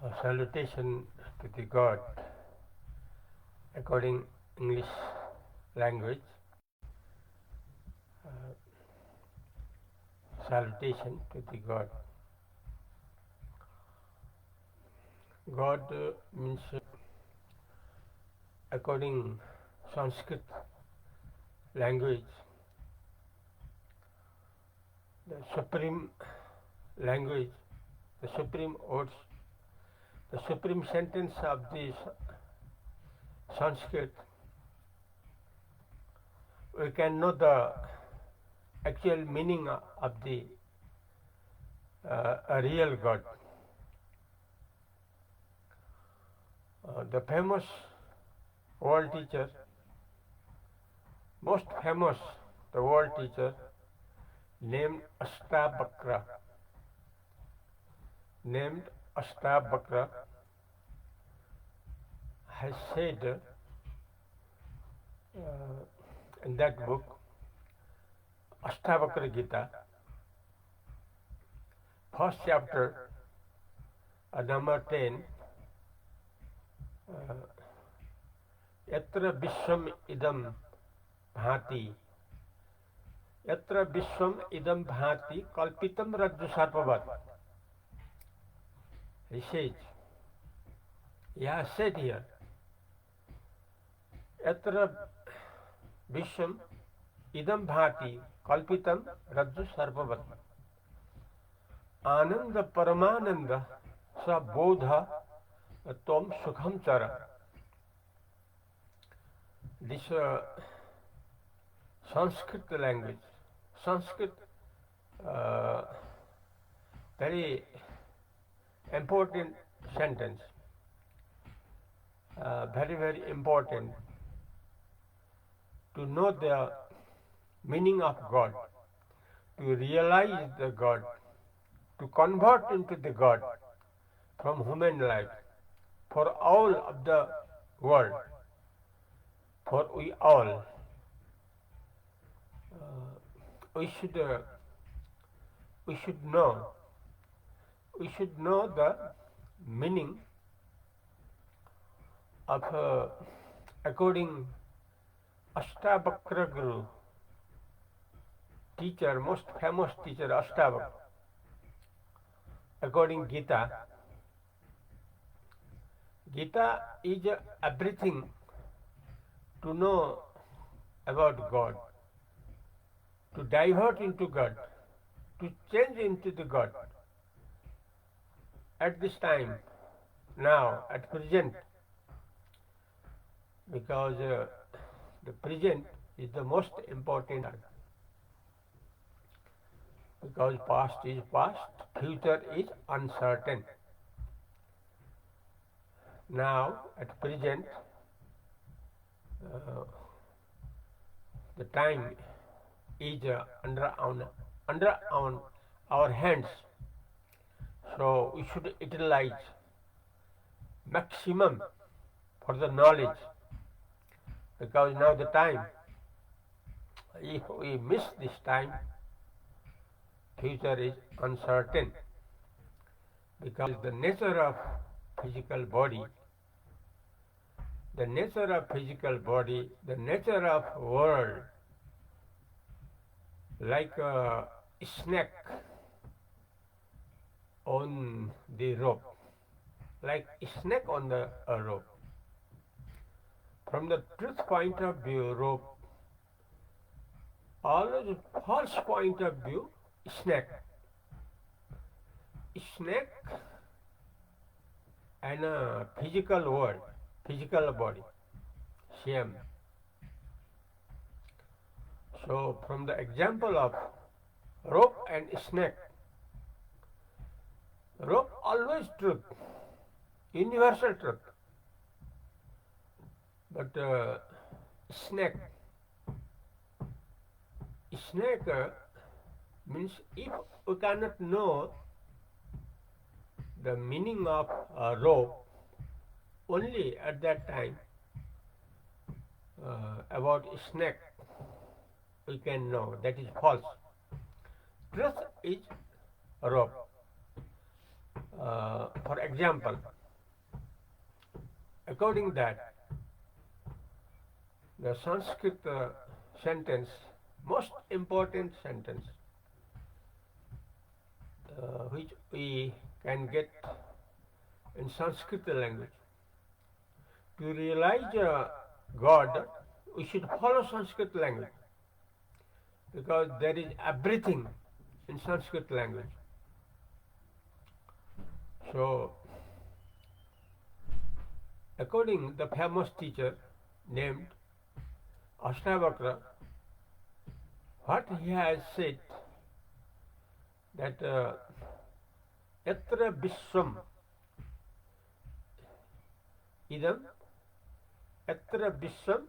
A salutation to the God according English language. Salutation to the God. God means according Sanskrit language, the supreme language, the supreme words, the supreme sentence of the Sanskrit. We can know the actual meaning of the real God. The famous world teacher, most famous the world teacher, named Ashtavakra, has said in that book, Ashtavakra Gita, first chapter, number 10, यत्र विश्वम इदम भाति, यत्र विश्वम इदम भाति कल्पितम रज्जु सर्पवत्. He says, he has said here, यत्र विश्वम इदम भाति कल्पितम रज्जु सर्पवत्, आनंद परमानंद सबोध त्वम सुखम चर. This Sanskrit language, Sanskrit very important sentence, very important to know the meaning of God, to realize the God, to convert into the God from human life for all of the world, for we all. We should know the meaning of according Ashtavakra Guru, teacher, most famous teacher Ashtavakra, according Gita. Gita is everything to know about God, to divert into God, to change into the God. At this time, now, at present, because the present is the most important, because past is past, future is uncertain. Now, at present, the time is under our hands, so we should utilize maximum for the knowledge, because now the time, if we miss this time, future is uncertain, because the nature of physical body, the nature of world, like a snake on the rope, like a snake on the rope. From the truth point of view, rope, always false point of view, snake and a physical world, physical body, same. So from the example of rope and snake, rope always truth, universal truth, but snake means if we cannot know the meaning of rope, only at that time about snake we can know that is false. Truth is rope. For example, according that, the Sanskrit sentence, most important sentence, which we can get in Sanskrit language. To realize God, we should follow Sanskrit language because there is everything in Sanskrit language. So, according the famous teacher named Ashtavakra, what he has said that yatra vishwam idam yatra vishwam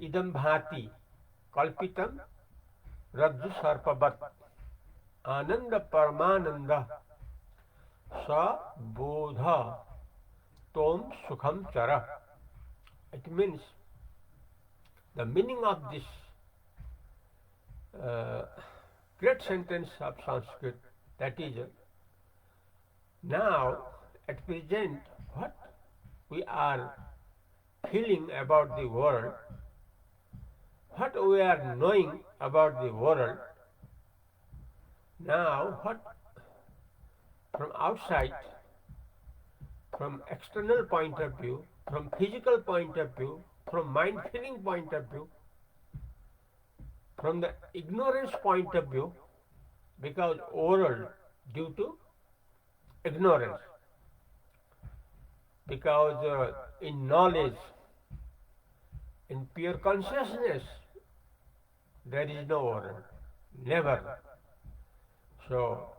idam bhati kalpitam rajju sarpavat ananda paramananda sa bodha tom sukham chara. It means the meaning of this great sentence of Sanskrit, that is, now at present what we are feeling about the world, what we are knowing about the world, now what from outside, from external point of view, from physical point of view, from mind feeling point of view, from the ignorance point of view, because world due to ignorance, because in knowledge, in pure consciousness, there is no world, never. So,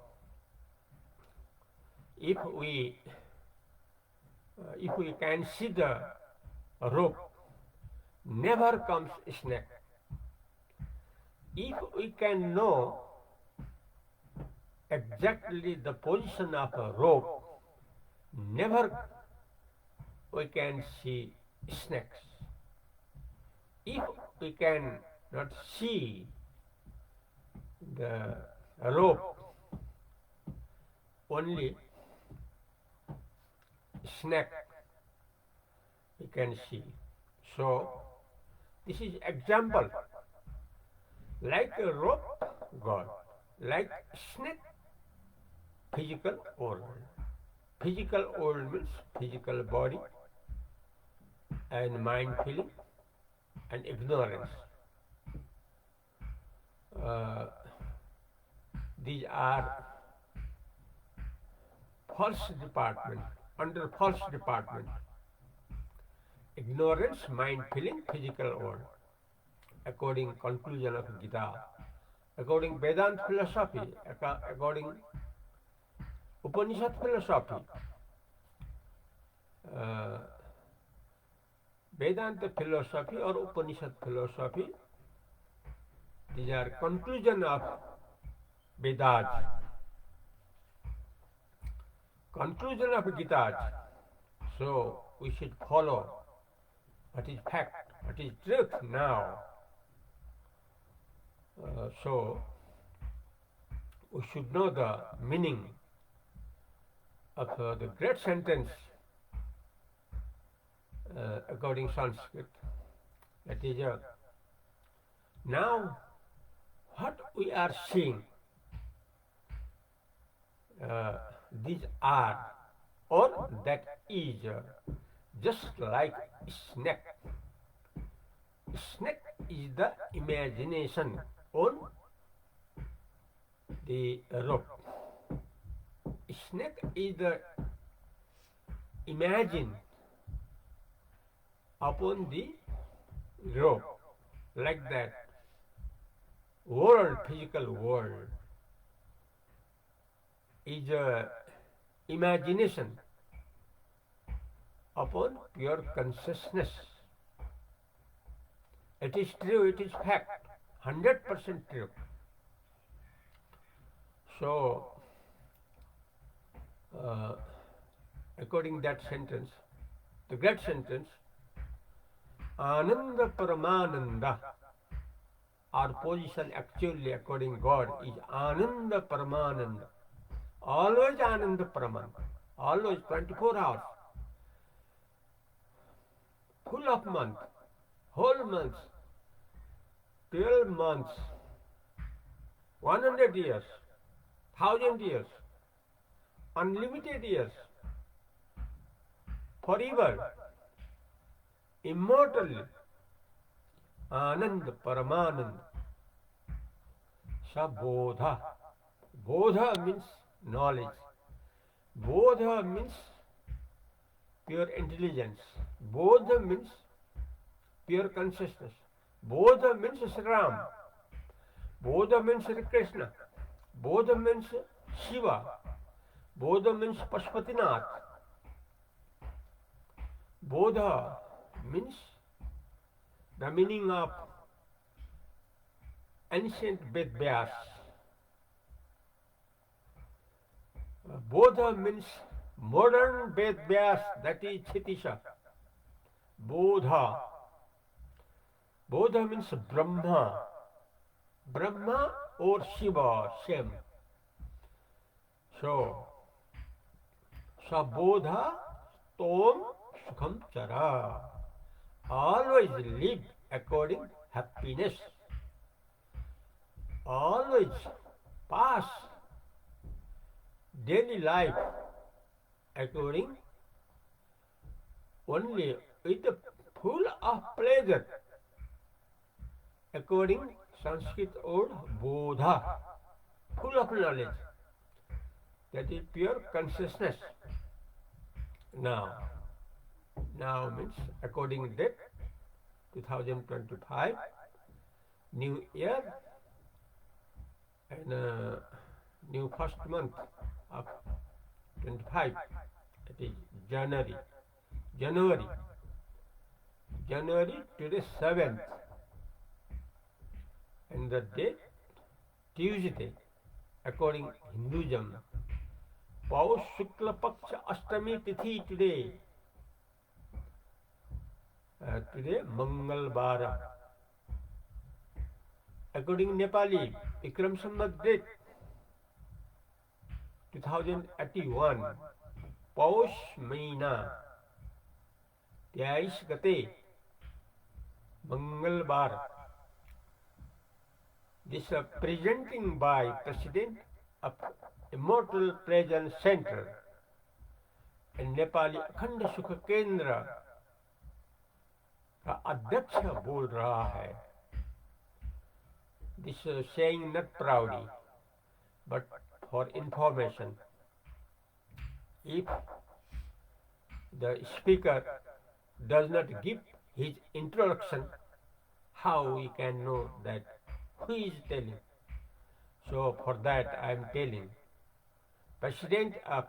if we can see the rope, never comes snake. If we can know exactly the position of a rope, never we can see snakes. If we can not see the rope, only snake we can see. So this is example. Like a rope, God. Like snake, physical world. Physical world means physical body and mind feeling and ignorance. These are false department, under false department. Ignorance, mind feeling, physical world. According conclusion of Gita, according Vedanta philosophy, according Upanishad philosophy, Vedanta philosophy or Upanishad philosophy, these are conclusion of Vedas, conclusion of Gita. So we should follow what is fact, what is truth now. So we should know the meaning of the great sentence according Sanskrit. That is, now what we are seeing, these are or that is just like snake. Snake is the imagination on the rope. Snake is the imagine upon the rope, like that. World, physical world, is a imagination upon pure consciousness. It is true, it is fact, 100% true. So, according that sentence, the great sentence, Ananda Paramananda, our position actually according God is Ananda Paramananda. Always Ananda Paramananda, always 24 hours. full of month, whole months, 12 months, 100 years, 1000 years, unlimited years, forever, immortal, Anand Paramanand, Sabodha. Bodha means knowledge. Bodha means pure intelligence. Bodha means pure consciousness. Bodha means Sri Ram. Bodha means Sri Krishna. Bodha means Shiva. Bodha means Pashupatinath. Bodha means the meaning of ancient Ved Vyas. Bodha means modern Ved Vyas, that is Chitisha. Bodha. Bodha means Brahma. Brahma or Shiva, same. So, Sabodha Tom Sukham Chara. Always live according happiness. Always pass daily life according only with the full of pleasure, according Sanskrit word bodha, full of knowledge, that is pure consciousness. Now means according date 2025, new year, and new first month of 25, that is January today 7th, and the date Tuesday according Hinduism. Paush Shukla Paksha Ashtami Tithi today. Today Mangalbara. According Nepali, Vikram Samvat date 2081, Paush Maina 23 गते Mangalbar. This presenting by President of Immortal Presence Center and Nepali अखंड सुख केंद्र का अध्यक्ष बोल रहा है. This saying not proudly, but for information. If the speaker does not give his introduction, how we can know that who is telling? So for that I am telling. President of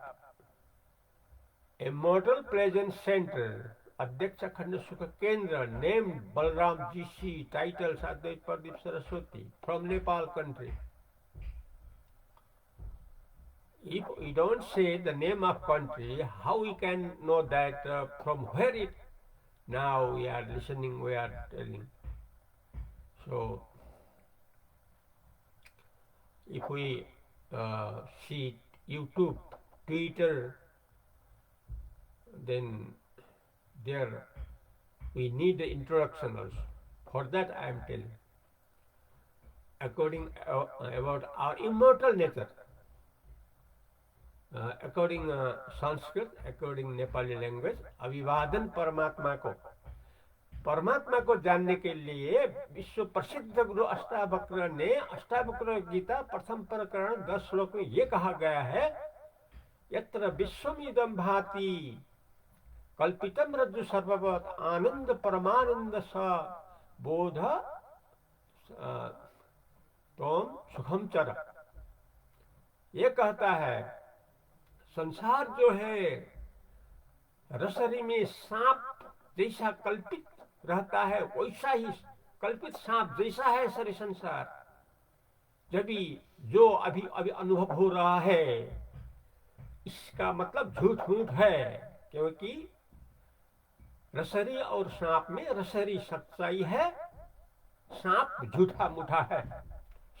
Immortal Presence Center, Adhyaksh Akhand Sukha Kendra, named Balram GC, title Sadhvait Pradeep Saraswati, from Nepal country. If we don't say the name of country, how we can know that from where it? Now we are listening, we are telling. So if we see YouTube, Twitter, then there we need the introduction also. For that I am telling. According about our immortal nature, according Sanskrit, according Nepali language, अभिवादन परमात्मा को जानने के लिए विश्व प्रसिद्ध गुरु अष्टावक्र ने अष्टावक्र गीता प्रथम प्रकरण 10 श्लोक में ये कहा गया है, यत्र विश्वमिदं भाति कल्पितम रज्जु सर्ववत् आनंद परमानंद स बोध तोम सुखम चर. ये कहता है संसार जो है रसरी में सांप जैसा कल्पित रहता है, वैसा ही कल्पित सांप जैसा है सारे संसार. जब जो अभी अनुभव हो रहा है, इसका मतलब झूठ है, क्योंकि रसरी और सांप में रसरी सच्चाई है, सांप झूठा मूठा है.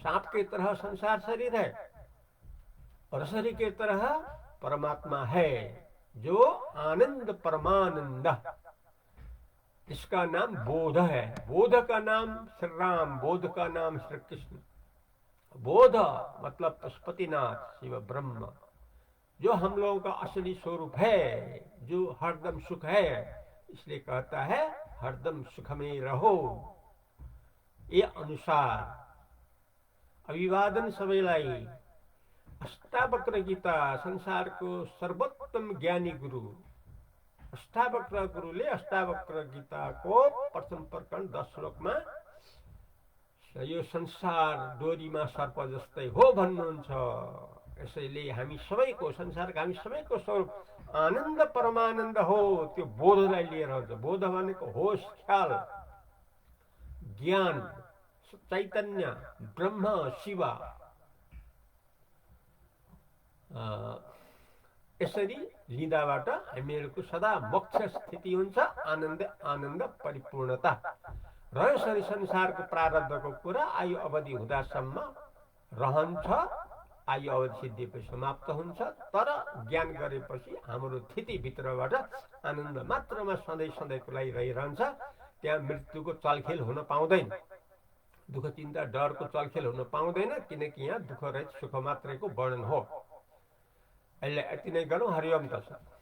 सांप के तरह संसार शरीर है, रसरी के तरह परमात्मा है जो आनंद परमानंद. इसका नाम बोध है। बोध का नाम श्री राम, बोध का नाम श्री कृष्ण। बोध मतलब पशुपतिनाथ शिव ब्रह्म, जो हम लोगों का असली स्वरूप है, जो हरदम सुख है, इसलिए कहता है हरदम सुख में रहो। ये अनुसार अभिवादन सबैलाई। अष्टावक्र गीता संसारको सर्वोत्तम ज्ञानी गुरु। अष्टावक्र गुरुले अष्टावक्र गीताको प्रथम प्रकरण 10 श्लोकमा यो संसार डोरीमा सर्प जस्तै हो भन्नुहुन्छ। यसैले हामी सबैको, संसारका हामी सबैको स्वरूप आनन्द परमानन्द हो। त्यो बोधलाई लिएर हुन्छ। बोध भनेको होश, ख्याल, ज्ञान, चैतन्य, ब्रह्म, शिव। यसरी लिँदाबाट हामीहरूको सदा मोक्ष स्थिति हुन्छ, आनन्द आनन्द परिपूर्णता। र यसरी संसारको प्रारब्धको कुरा आयु अवधि हुँदासम्म रहन्छ। आयु अवधि सिद्धिएपछि समाप्त हुन्छ। तर ज्ञान गरेपछि हाम्रो स्थितिभित्रबाट आनन्द मात्रमा सधैँ सधैँको लागि रहिरहन्छ। त्यहाँ मृत्युको चलखेल हुन पाउँदैन, दुःख चिन्ता डरको चलखेल हुन पाउँदैन, किनकि यहाँ दुःख रहित सुख मात्रैको वर्णन हो। अहिले यति नै गरौँ। हरिओम तत्सत।